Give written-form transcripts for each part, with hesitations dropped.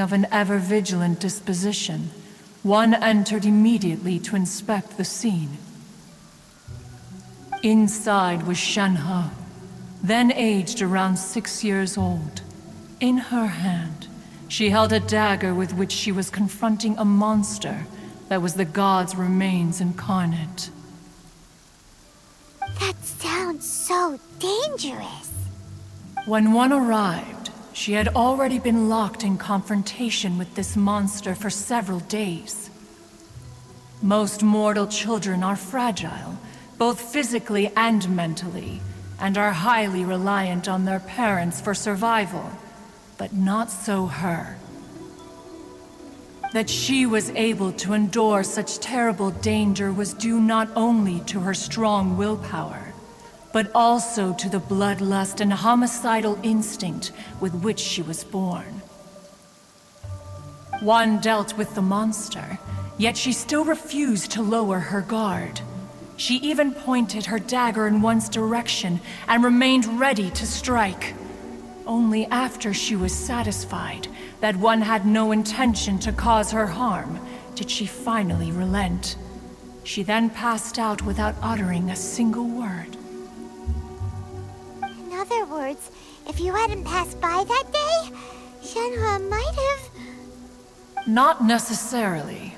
of an ever-vigilant disposition, one entered immediately to inspect the scene. Inside was Shenhe, then aged around 6 years old. In her hand, she held a dagger with which she was confronting a monster that was the god's remains incarnate. That sounds so dangerous. When one arrived, she had already been locked in confrontation with this monster for several days. Most mortal children are fragile, both physically and mentally, and are highly reliant on their parents for survival. But not so her. That she was able to endure such terrible danger was due not only to her strong willpower, but also to the bloodlust and homicidal instinct with which she was born. One dealt with the monster, yet she still refused to lower her guard. She even pointed her dagger in one's direction and remained ready to strike. Only after she was satisfied that one had no intention to cause her harm did she finally relent. She then passed out without uttering a single word. In other words, if you hadn't passed by that day, Shenhe might have... Not necessarily.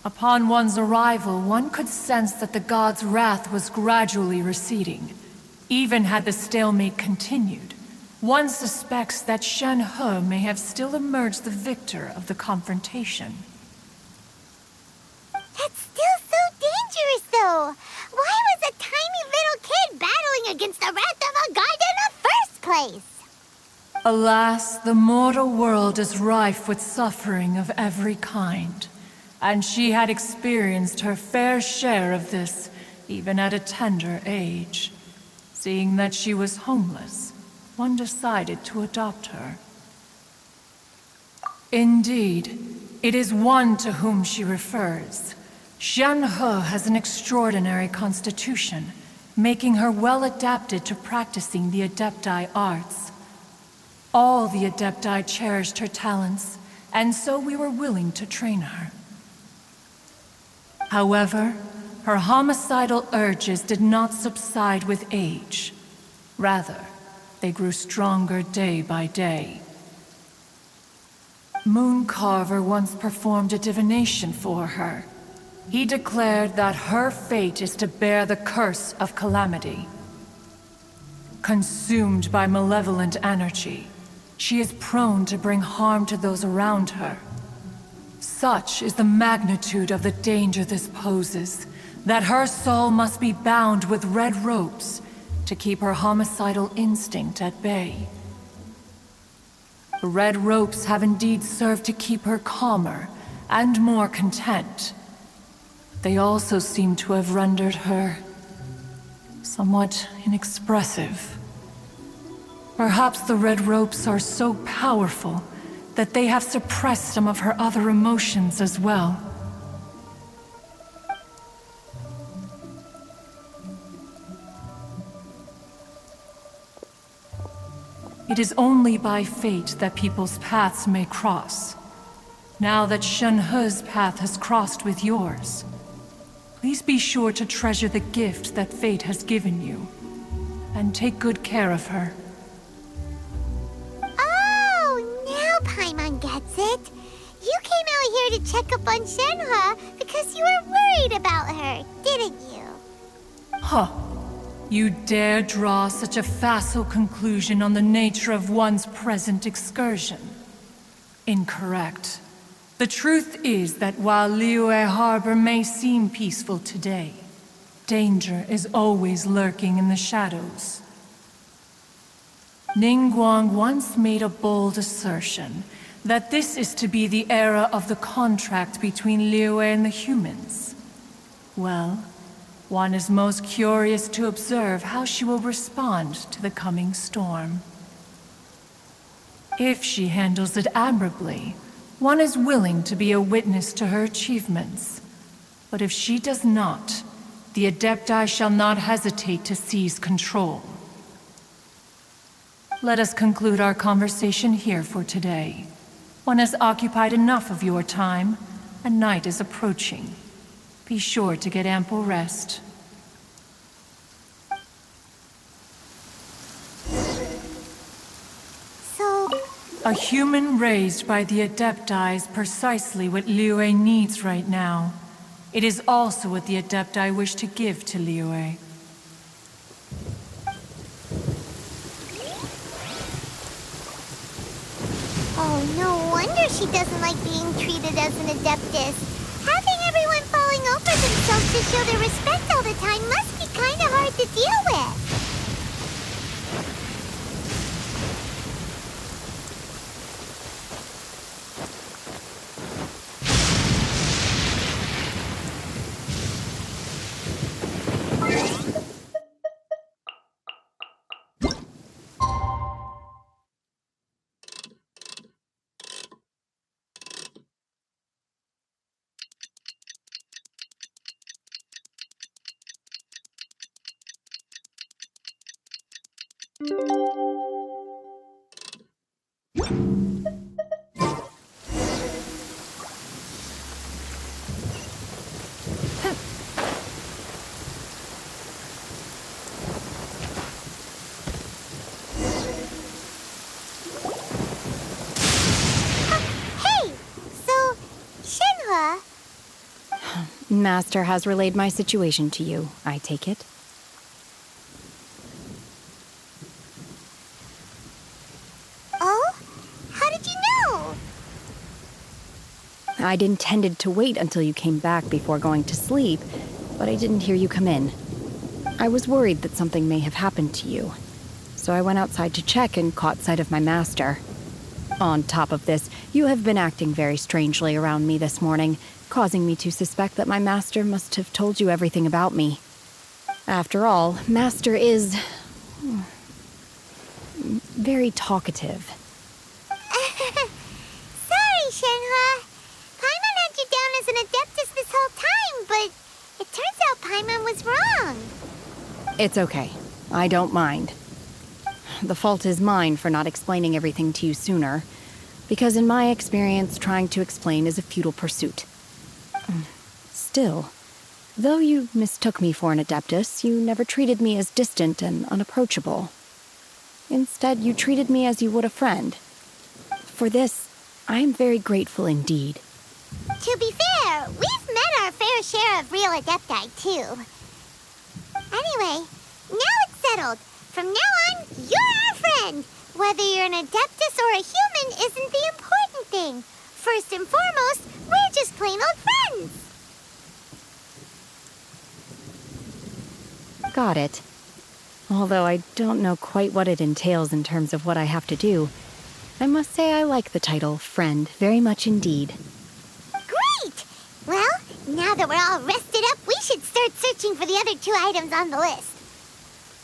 Upon one's arrival, one could sense that the god's wrath was gradually receding. Even had the stalemate continued, one suspects that Shenhe may have still emerged the victor of the confrontation. That's still so dangerous, though! Why was a tiny little kid battling against the wrath of a god in the first place? Alas, the mortal world is rife with suffering of every kind, and she had experienced her fair share of this, even at a tender age. Seeing that she was homeless, one decided to adopt her. Indeed, it is one to whom she refers. Shenhe has an extraordinary constitution, making her well adapted to practicing the Adepti arts. All the Adepti cherished her talents, and so we were willing to train her. However, her homicidal urges did not subside with age. Rather, they grew stronger day by day. Mooncarver once performed a divination for her. He declared that her fate is to bear the curse of calamity. Consumed by malevolent energy, she is prone to bring harm to those around her. Such is the magnitude of the danger this poses, that her soul must be bound with red ropes to keep her homicidal instinct at bay. The red ropes have indeed served to keep her calmer and more content. They also seem to have rendered her somewhat inexpressive. Perhaps the red ropes are so powerful that they have suppressed some of her other emotions as well. It is only by fate that people's paths may cross. Now that Shenhe's path has crossed with yours, please be sure to treasure the gift that fate has given you, and take good care of her. Oh, now Paimon gets it. You came out here to check up on Shenhe because you were worried about her, didn't you? Huh. You dare draw such a facile conclusion on the nature of one's present excursion? Incorrect. The truth is that while Liyue Harbor may seem peaceful today, danger is always lurking in the shadows. Ningguang once made a bold assertion that this is to be the era of the contract between Liyue and the humans. Well, one is most curious to observe how she will respond to the coming storm. If she handles it admirably, one is willing to be a witness to her achievements. But if she does not, the Adepti shall not hesitate to seize control. Let us conclude our conversation here for today. One has occupied enough of your time, and night is approaching. Be sure to get ample rest. So... A human raised by the Adepti is precisely what Liyue needs right now. It is also what the Adepti wish to give to Liyue. Oh, no wonder she doesn't like being treated as an Adeptus. Having everyone falling over themselves to show their respect all the time must be kind of hard to deal with. Master has relayed my situation to you, I take it. Oh? How did you know? I'd intended to wait until you came back before going to sleep, but I didn't hear you come in. I was worried that something may have happened to you, so I went outside to check and caught sight of my master. On top of this, you have been acting very strangely around me this morning, causing me to suspect that my master must have told you everything about me. After all, Master is... very talkative. Sorry, Shenhua. Paimon had you down as an Adeptus this whole time, but it turns out Paimon was wrong. It's okay. I don't mind. The fault is mine for not explaining everything to you sooner, because in my experience, trying to explain is a futile pursuit. Still, though you mistook me for an Adeptus, you never treated me as distant and unapproachable. Instead, you treated me as you would a friend. For this, I am very grateful indeed. To be fair, we've met our fair share of real Adepti, too. Anyway, now it's settled. From now on, you're our friend. Whether you're an Adeptus or a human isn't the important thing. First and foremost, we're just plain old friends. Got it. Although I don't know quite what it entails in terms of what I have to do, I must say I like the title friend very much indeed. Great! Well, now that we're all rested up, we should start searching for the other 2 items on the list.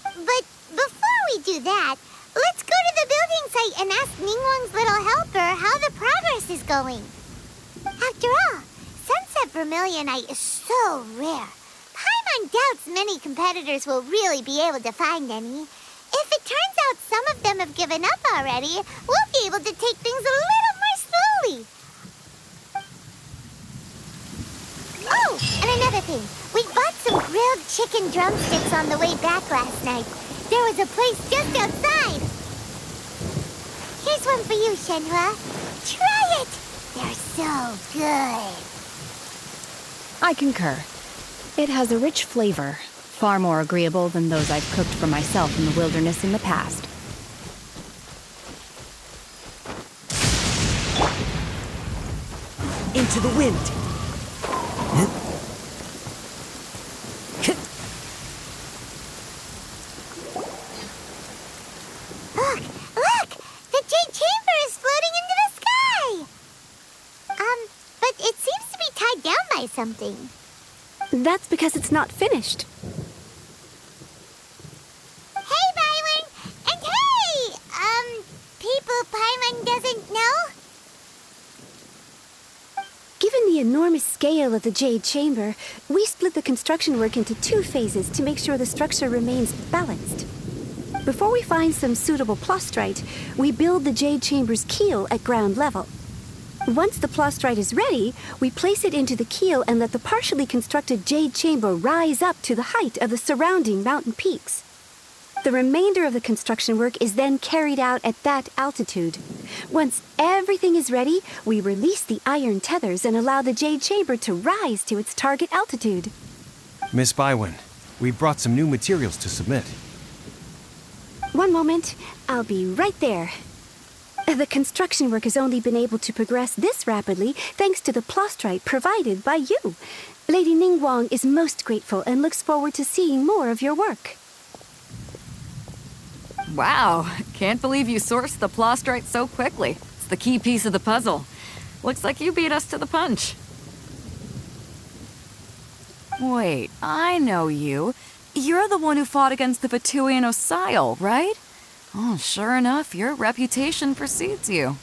But before we do that, let's go to the building site and ask Ningguang's little helper how the progress is going. After all, Sunset Vermilionite is so rare. Paimon doubts many competitors will really be able to find any. If it turns out some of them have given up already, we'll be able to take things a little more slowly. Oh, and another thing. We bought some grilled chicken drumsticks on the way back last night. There was a place just outside. Here's one for you, Shenhua. Try it. They're so good. I concur. It has a rich flavor, far more agreeable than those I've cooked for myself in the wilderness in the past. Into the wind! Look! The Jade Chamber is floating into the sky! But it seems to be tied down by something. That's because it's not finished. Hey, Byron! And hey! People Paimon doesn't know? Given the enormous scale of the Jade Chamber, we split the construction work into 2 phases to make sure the structure remains balanced. Before we find some suitable plastrite, we build the Jade Chamber's keel at ground level. Once the plastrite is ready, we place it into the keel and let the partially constructed jade chamber rise up to the height of the surrounding mountain peaks. The remainder of the construction work is then carried out at that altitude. Once everything is ready, we release the iron tethers and allow the jade chamber to rise to its target altitude. Miss Bywin, we've brought some new materials to submit. One moment, I'll be right there. The construction work has only been able to progress this rapidly thanks to the plastrite provided by you. Lady Ningguang is most grateful and looks forward to seeing more of your work. Wow, can't believe you sourced the plastrite so quickly. It's the key piece of the puzzle. Looks like you beat us to the punch. Wait, I know you. You're the one who fought against the Vatuian Osile, right? Oh, sure enough, your reputation precedes you.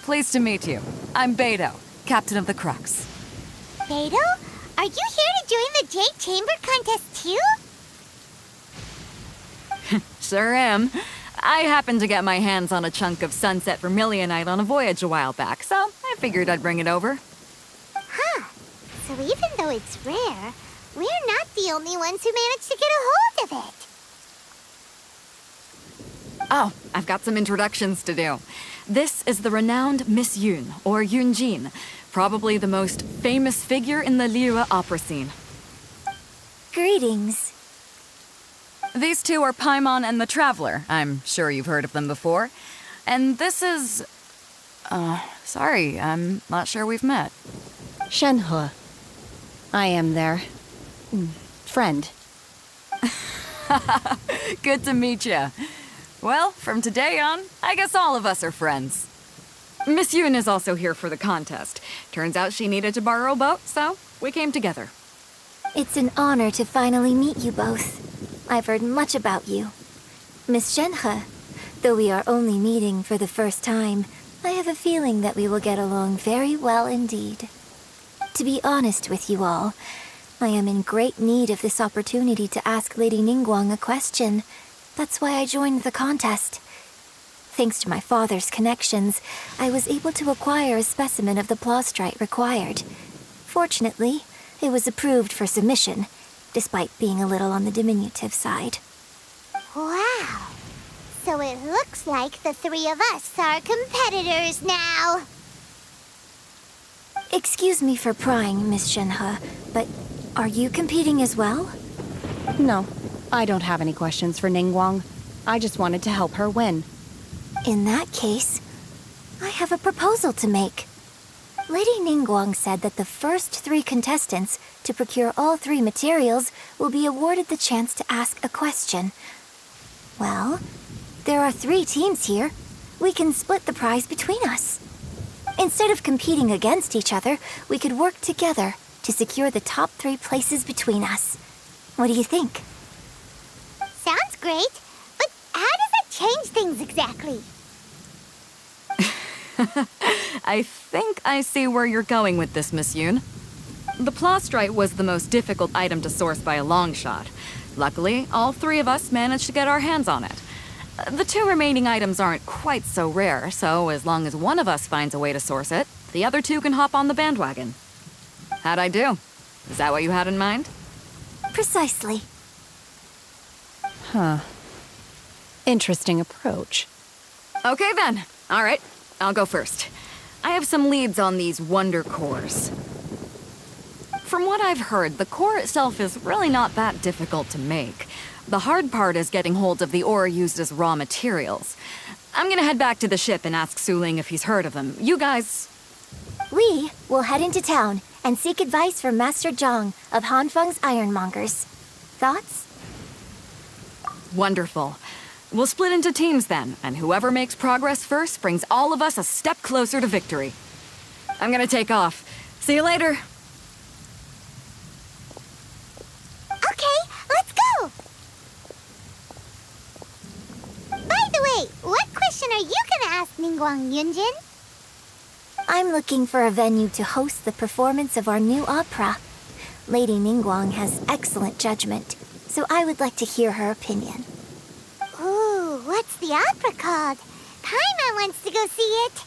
Pleased to meet you. I'm Beto, captain of the Crux. Beto, are you here to join the Jade Chamber contest too? Sure am. I happened to get my hands on a chunk of sunset vermilionite on a voyage a while back, so I figured I'd bring it over. Huh. So even though it's rare, we're not the only ones who managed to get a hold of it. Oh, I've got some introductions to do. This is the renowned Miss Yun, or Yunjin, probably the most famous figure in the Liyue opera scene. Greetings. These two are Paimon and the Traveler. I'm sure you've heard of them before. And this is... sorry, I'm not sure we've met. Shenhe. I am their friend. Good to meet you. Well, from today on, I guess all of us are friends. Miss Yun is also here for the contest. Turns out she needed to borrow a boat, so we came together. It's an honor to finally meet you both. I've heard much about you. Miss Shenhe, though we are only meeting for the first time, I have a feeling that we will get along very well indeed. To be honest with you all, I am in great need of this opportunity to ask Lady Ningguang a question. That's why I joined the contest. Thanks to my father's connections, I was able to acquire a specimen of the plastrite required. Fortunately, it was approved for submission, despite being a little on the diminutive side. Wow! So it looks like the three of us are competitors now. Excuse me for prying, Miss Shenhe, but are you competing as well? No, I don't have any questions for Ningguang. I just wanted to help her win. In that case, I have a proposal to make. Lady Ningguang said that the first 3 contestants to procure all 3 materials will be awarded the chance to ask a question. Well, there are 3 teams here. We can split the prize between us. Instead of competing against each other, we could work together to secure the top 3 places between us. What do you think? Sounds great, but how does that change things exactly? I think I see where you're going with this, Miss Yun. The plastrite was the most difficult item to source by a long shot. Luckily, all 3 of us managed to get our hands on it. The 2 remaining items aren't quite so rare, so as long as one of us finds a way to source it, the other 2 can hop on the bandwagon. How'd I do? Is that what you had in mind? Precisely. Huh. Interesting approach. Okay then. All right, I'll go first. I have some leads on these wonder cores. From what I've heard, the core itself is really not that difficult to make. The hard part is getting hold of the ore used as raw materials. I'm gonna head back to the ship and ask Suling if he's heard of them. You guys... We will head into town and seek advice from Master Zhang of Hanfeng's Ironmongers. Thoughts? Wonderful. We'll split into teams then, and whoever makes progress first brings all of us a step closer to victory. I'm gonna take off. See you later. Okay, let's go! By the way, what question are you gonna ask Ningguang Yunjin? I'm looking for a venue to host the performance of our new opera. Lady Ningguang has excellent judgment, so I would like to hear her opinion. Ooh, what's the opera called? Paimon wants to go see it.